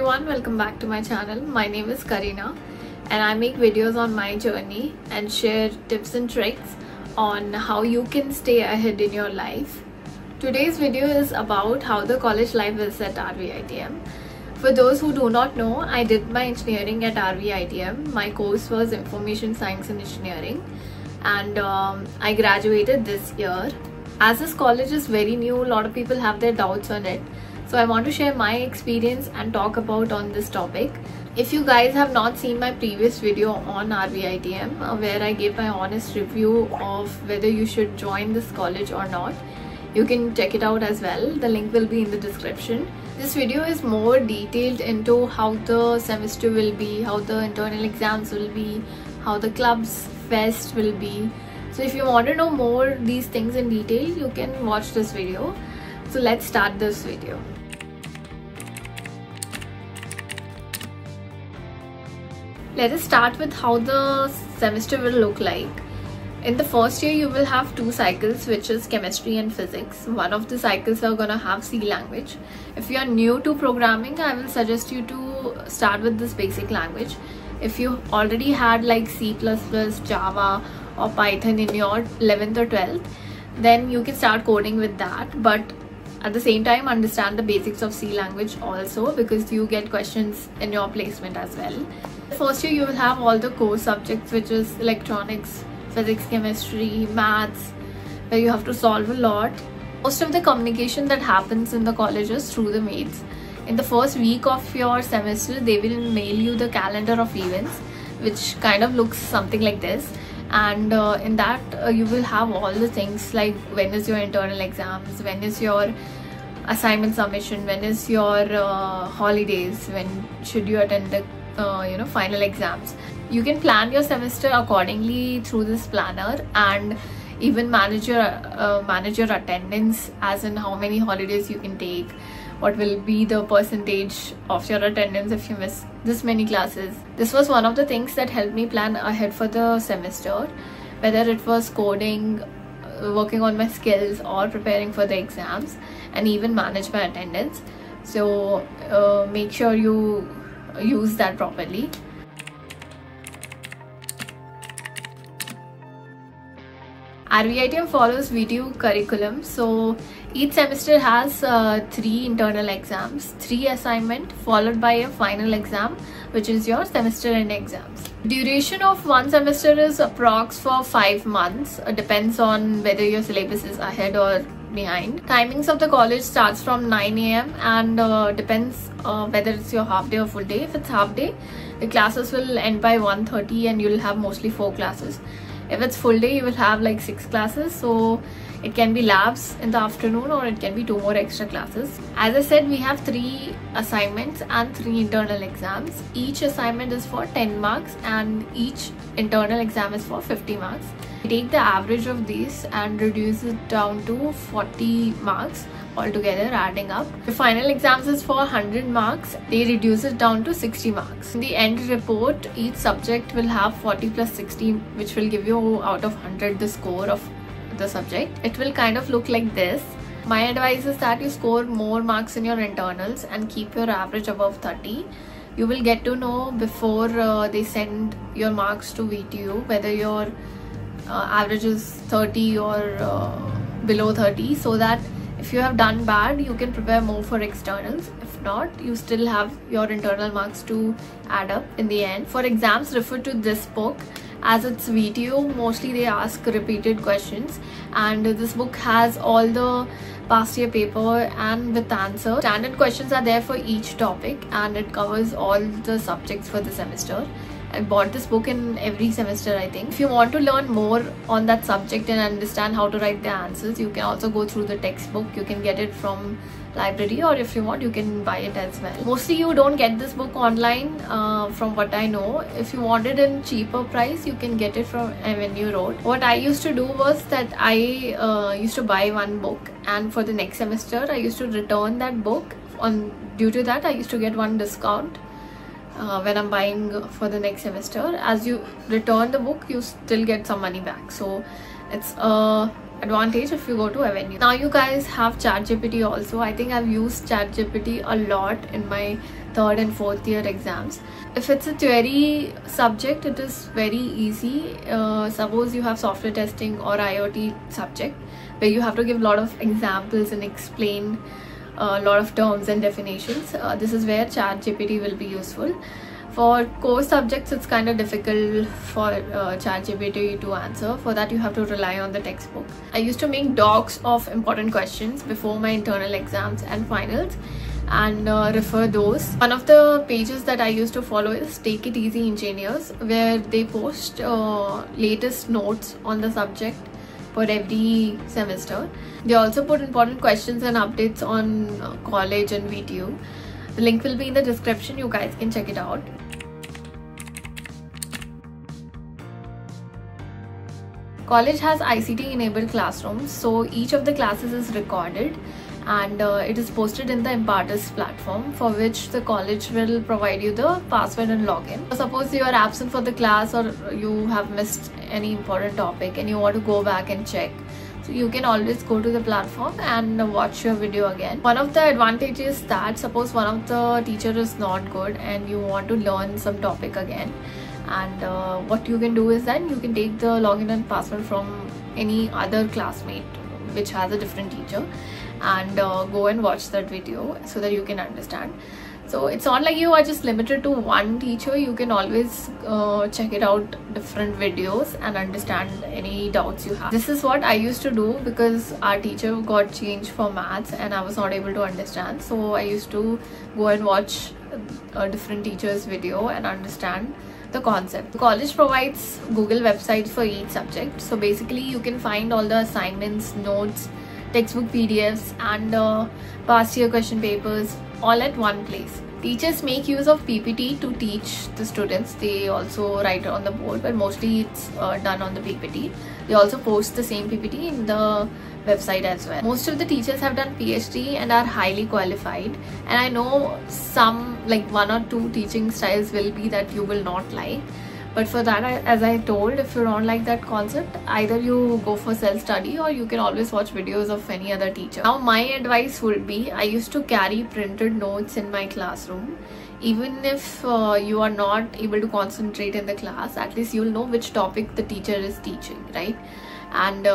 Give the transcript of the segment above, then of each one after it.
everyone, welcome back to my channel. My name is Karina and I make videos on my journey and share tips and tricks on how you can stay ahead in your life. Today's video is about how the college life is at RVITM. For those who do not know, I did my engineering at RVITM. My course was Information Science and Engineering and I graduated this year. As this college is very new, a lot of people have their doubts on it. So I want to share my experience and talk about on this topic. If you guys have not seen my previous video on RVITM, where I gave my honest review of whether you should join this college or not, you can check it out as well. The link will be in the description. This video is more detailed into how the semester will be, how the internal exams will be, how the clubs fest will be. So if you want to know more these things in detail, you can watch this video. So let's start this video. Let us start with how the semester will look like. In the first year, you will have two cycles, which is chemistry and physics. One of the cycles are gonna have C language. If you are new to programming, I will suggest you to start with this basic language. If you already had like C++, Java or Python in your 11th or 12th, then you can start coding with that. But at the same time, understand the basics of C language also, because you get questions in your placement as well. First year, you will have all the core subjects, which is electronics, physics, chemistry, maths, where you have to solve a lot. Most of the communication that happens in the college is through the mails. In the first week of your semester, they will mail you the calendar of events, which kind of looks something like this. And in that, you will have all the things like when is your internal exams, when is your assignment submission, when is your holidays, when should you attend the final exams. You can plan your semester accordingly through this planner and even manage your attendance, as in how many holidays you can take, what will be the percentage of your attendance if you miss this many classes. This was one of the things that helped me plan ahead for the semester, whether it was coding, working on my skills, or preparing for the exams, and even manage my attendance. So make sure you use that properly. RVITM follows VTU curriculum, so each semester has 3 internal exams, 3 assignment, followed by a final exam, which is your semester end exams. Duration of one semester is approx for 5 months. Depends on whether your syllabus is ahead or behind. Timings of the college starts from 9 AM and depends whether it's your half day or full day. If it's half day, the classes will end by 1:30 and you'll have mostly 4 classes. If it's full day, you will have like 6 classes, so it can be labs in the afternoon or it can be 2 more extra classes. As I said, we have 3 assignments and 3 internal exams. Each assignment is for 10 marks and each internal exam is for 50 marks. We take the average of these and reduce it down to 40 marks altogether, adding up. The final exams is for 100 marks. They reduce it down to 60 marks. In the end report, each subject will have 40 plus 60, which will give you out of 100 the score of the subject. It will kind of look like this. My advice is that you score more marks in your internals and keep your average above 30. You will get to know before they send your marks to VTU whether your average is 30 or below 30, so that if you have done bad, you can prepare more for externals. If not, you still have your internal marks to add up in the end. For exams, refer to this book. As it's VTU, mostly they ask repeated questions, and this book has all the past year paper and with answer. Standard questions are there for each topic and it covers all the subjects for the semester. I bought this book in every semester, I think. If you want to learn more on that subject and understand how to write the answers, you can also go through the textbook. You can get it from library, or if you want, you can buy it as well. Mostly you don't get this book online, from what I know. If you want it in cheaper price, you can get it from Avenue Road. What I used to do was that I used to buy one book, and for the next semester I used to return that book. Due to that, I used to get one discount when I'm buying for the next semester. As you return the book, you still get some money back, so it's a advantage if you go to Avenue. Now you guys have ChatGPT also. I think I've used ChatGPT a lot in my third and fourth year exams. If it's a theory subject, it is very easy. Suppose you have software testing or IoT subject where you have to give a lot of examples and explain a lot of terms and definitions. This is where ChatGPT will be useful. For core subjects, it's kind of difficult for ChatGPT to answer. For that, you have to rely on the textbook. I used to make docs of important questions before my internal exams and finals and refer those. One of the pages that I used to follow is Take It Easy Engineers, where they post latest notes on the subject for every semester. They also put important questions and updates on college and VTU. The link will be in the description. You guys can check it out. College has ICT enabled classrooms, so each of the classes is recorded and it is posted in the Impartus platform, for which the college will provide you the password and login. Suppose you are absent for the class or you have missed any important topic and you want to go back and check, so you can always go to the platform and watch your video again. One of the advantages is that suppose one of the teacher is not good and you want to learn some topic again, and what you can do is that you can take the login and password from any other classmate which has a different teacher and go and watch that video so that you can understand. So it's not like you are just limited to one teacher. You can always check it out different videos and understand any doubts you have. This is what I used to do because our teacher got changed for maths and I was not able to understand. So I used to go and watch a different teacher's video and understand the concept. The college provides Google websites for each subject. So basically you can find all the assignments, notes, textbook PDFs and past year question papers all at one place. Teachers make use of PPT to teach the students. They also write it on the board, but mostly it's done on the PPT. They also post the same PPT in the website as well. Most of the teachers have done PhD and are highly qualified, and I know some, like 1 or 2 teaching styles will be that you will not like. But for that, as I told, if you don't like that concept, either you go for self-study or you can always watch videos of any other teacher. Now my advice would be, I used to carry printed notes in my classroom. Even if you are not able to concentrate in the class, at least you'll know which topic the teacher is teaching, right? And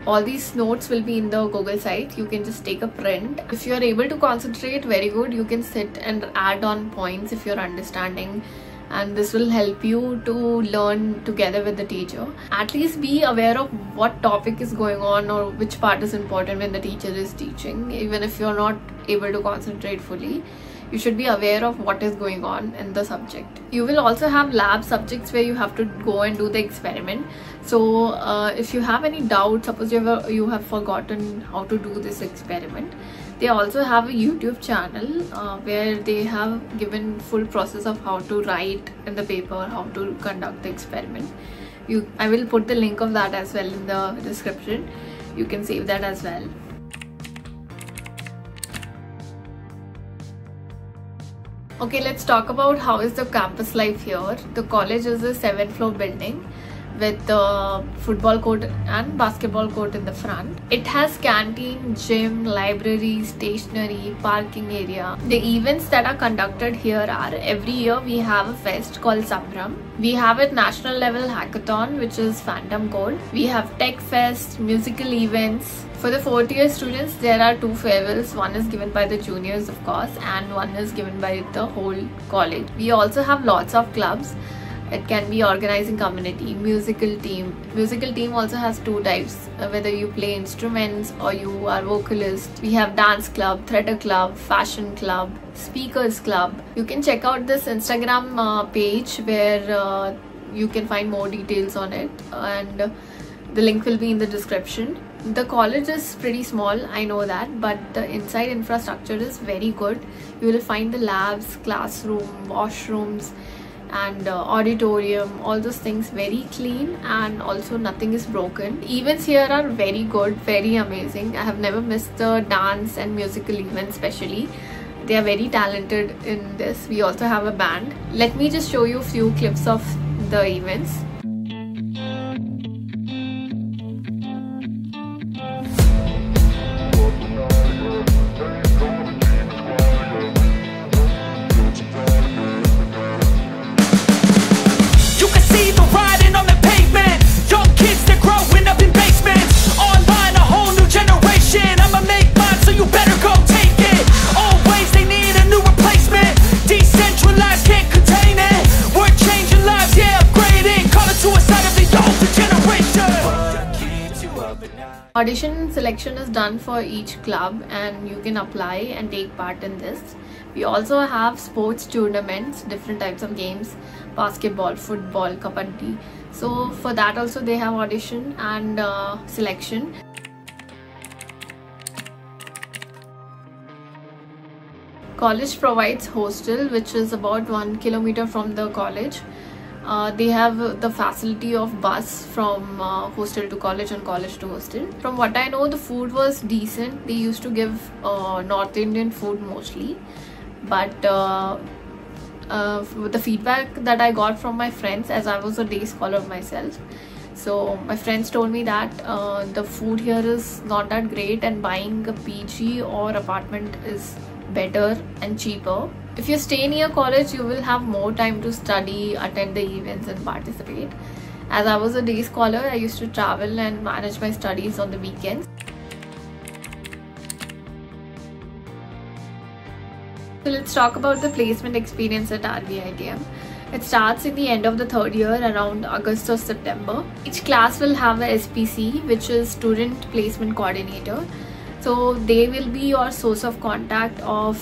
all these notes will be in the Google site. You can just take a print. If you are able to concentrate, very good. You can sit and add on points if you're understanding, and this will help you to learn together with the teacher. At least be aware of what topic is going on or which part is important when the teacher is teaching. Even if you're not able to concentrate fully, you should be aware of what is going on in the subject. You will also have lab subjects where you have to go and do the experiment. So if you have any doubt, suppose you have forgotten how to do this experiment, they also have a YouTube channel where they have given full process of how to write in the paper, how to conduct the experiment. I will put the link of that as well in the description. You can save that as well. Okay, let's talk about how is the campus life here. The college is a 7th floor building with the football court and basketball court in the front. It has canteen, gym, library, stationery, parking area. The events that are conducted here are, every year we have a fest called Sambram. We have a national level hackathon, which is Phantom Code. We have tech fest, musical events. For the 4th year students, there are 2 farewells. One is given by the juniors, of course, and one is given by the whole college. We also have lots of clubs. It can be organizing community, musical team. Musical team also has 2 types, whether you play instruments or you are vocalist. We have dance club, theatre club, fashion club, speakers club. You can check out this Instagram page where you can find more details on it, and the link will be in the description. The college is pretty small, I know that, but the inside infrastructure is very good. You will find the labs, classroom, washrooms, and auditorium, all those things very clean, and also nothing is broken. Events here are very good, very amazing. I have never missed the dance and musical events especially. They are very talented in this. We also have a band. Let me just show you a few clips of the events. older generation. What keeps you up at night? Audition selection is done for each club and you can apply and take part in this. We also have sports tournaments, different types of games, basketball, football, kabaddi. So for that also they have audition and selection. College provides hostel, which is about 1 kilometer from the college. They have the facility of bus from hostel to college and college to hostel. From what I know, the food was decent. They used to give North Indian food mostly, but the feedback that I got from my friends, as I was a day scholar myself, so my friends told me that the food here is not that great and buying a PG or apartment is better and cheaper. If you stay near college, you will have more time to study, attend the events and participate. As I was a day scholar, I used to travel and manage my studies on the weekends. So let's talk about the placement experience at RVITM. It starts in the end of the third year around August or September. Each class will have a SPC, which is Student Placement Coordinator. So they will be your source of contact of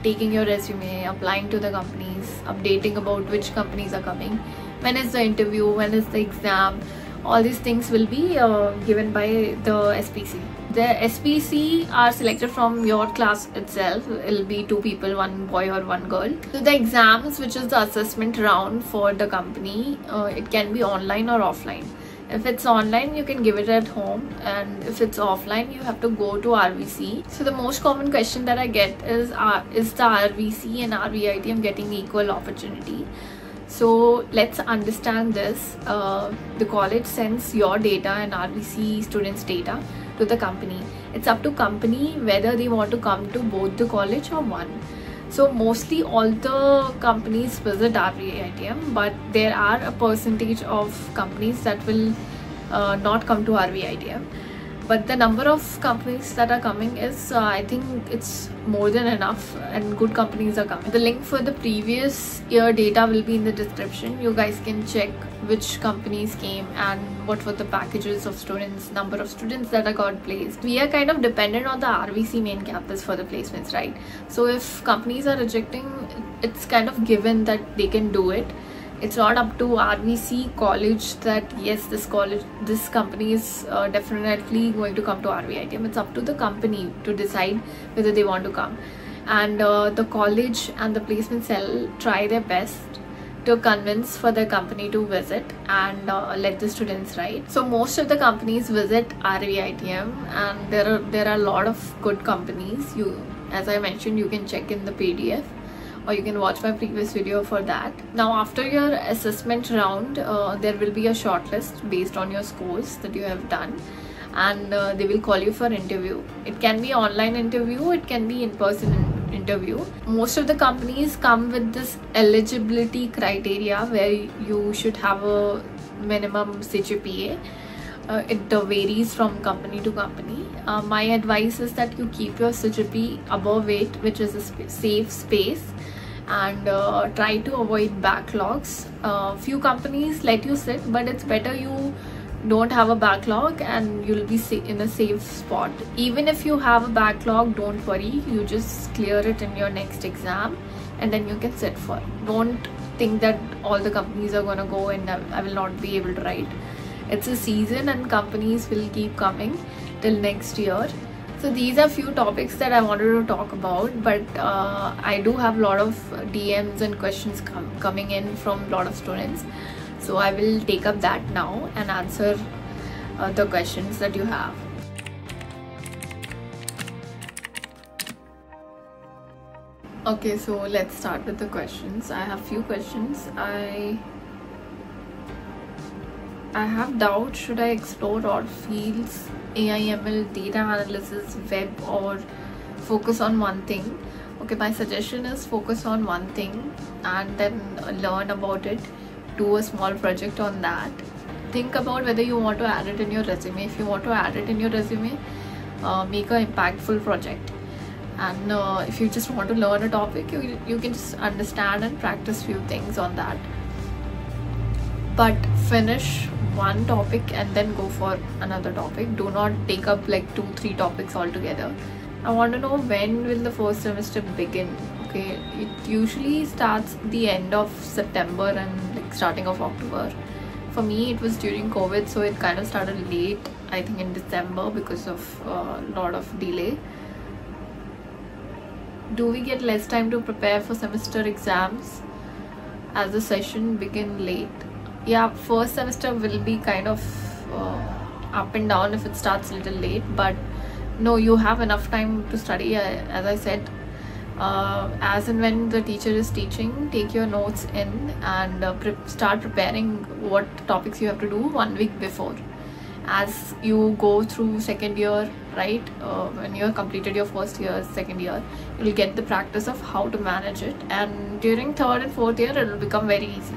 taking your resume, applying to the companies, updating about which companies are coming, when is the interview, when is the exam. All these things will be given by the SPC. The SPC are selected from your class itself. It will be 2 people, 1 boy or 1 girl. So the exams, which is the assessment round for the company, it can be online or offline. If it's online, you can give it at home, and if it's offline, you have to go to RVC. So the most common question that I get is the RVC and RVITM getting equal opportunity? So let's understand this. The college sends your data and RVC students' data to the company. It's up to company whether they want to come to both the college or one. So mostly all the companies visit RVITM, but there are a percentage of companies that will not come to RVITM. But the number of companies that are coming is, I think it's more than enough, and good companies are coming. The link for the previous year data will be in the description. You guys can check which companies came and what were the packages of students, number of students that are got placed. We are kind of dependent on the RVC main campus for the placements, right? So if companies are rejecting, it's kind of given that they can do it. It's not up to RVC college that yes, this company is definitely going to come to RVITM. It's up to the company to decide whether they want to come, and the college and the placement cell try their best to convince for the company to visit and let the students write. So most of the companies visit RVITM, and there are a lot of good companies. As I mentioned, you can check in the PDF, or you can watch my previous video for that. Now after your assessment round, there will be a shortlist based on your scores that you have done, and they will call you for interview. It can be online interview, it can be in-person interview. Most of the companies come with this eligibility criteria where you should have a minimum CGPA. It varies from company to company. My advice is that you keep your CGPA above 8, which is a safe space, and try to avoid backlogs. Few companies let you sit, but it's better you don't have a backlog and you'll be in a safe spot. Even if you have a backlog, don't worry, you just clear it in your next exam and then you can sit for it. Don't think that all the companies are gonna go and I will not be able to write. It's a season and companies will keep coming till next year. So these are few topics that I wanted to talk about, but I do have a lot of DMs and questions coming in from a lot of students. So I will take up that now and answer the questions that you have. Okay, so let's start with the questions. I have few questions. I have doubt, should I explore all fields, AI, ML, data analysis, web, or focus on one thing? Okay, my suggestion is focus on one thing and then learn about it. Do a small project on that. Think about whether you want to add it in your resume. If you want to add it in your resume, make an impactful project. And if you just want to learn a topic, you can just understand and practice few things on that. but finish one topic and then go for another topic. Do not take up like 2-3 topics altogether. I want to know, when will the first semester begin? Okay, it usually starts the end of September and like starting of October. For me, it was during COVID, so it kind of started late, I think in December, because of a lot of delay. Do we get less time to prepare for semester exams as the session begin late? Yeah, first semester will be kind of up and down if it starts a little late, but no, you have enough time to study. As I said, as and when the teacher is teaching, take your notes in and start preparing what topics you have to do 1 week before. As you go through second year, right, when you have completed your first year, second year, you'll get the practice of how to manage it, and during third and fourth year it will become very easy.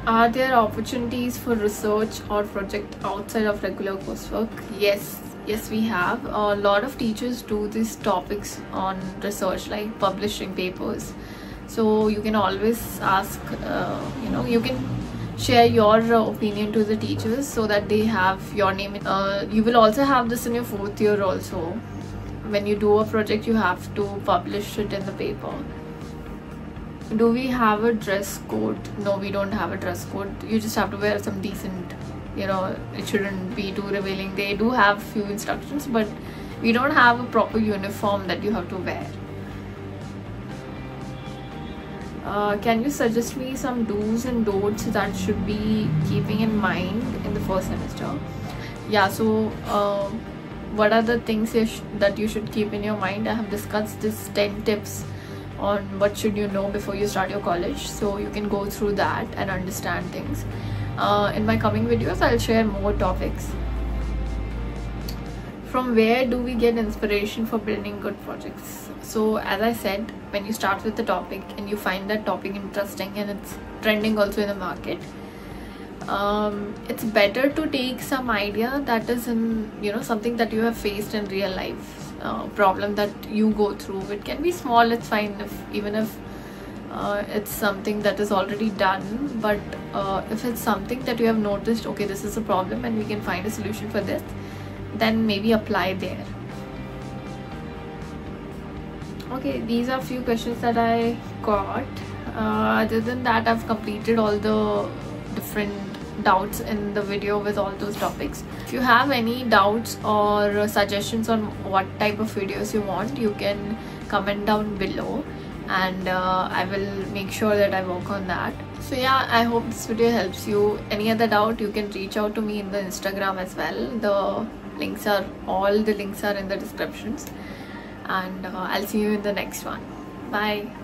Are there opportunities for research or project outside of regular coursework? Yes, we have. A lot of teachers do these topics on research, like publishing papers. So you can always ask, you can share your opinion to the teachers so that they have your name. You will also have this in your fourth year also. When you do a project, you have to publish it in the paper. Do we have a dress code? No, we don't have a dress code. You just have to wear some decent, it shouldn't be too revealing. They do have few instructions, but we don't have a proper uniform that you have to wear. Can you suggest me some do's and don'ts that should be keeping in mind in the first semester? Yeah, so what are the things that you should keep in your mind? I have discussed this 10 tips on what should you know before you start your college, so you can go through that and understand things. In my coming videos, I'll share more topics. From where do we get inspiration for building good projects? So as I said, when you start with the topic and you find that topic interesting and it's trending also in the market, it's better to take some idea that is in something that you have faced in real life, problem that you go through. It can be small, it's fine, even if it's something that is already done, but if it's something that you have noticed, okay, this is a problem and we can find a solution for this, then maybe apply there. Okay, these are a few questions that I got. Other than that, I've completed all the different doubts in the video with all those topics. If you have any doubts or suggestions on what type of videos you want, you can comment down below, and I will make sure that I work on that. So yeah, I hope this video helps you. Any other doubt, you can reach out to me in the Instagram as well. All the links are in the descriptions, and I'll see you in the next one. Bye.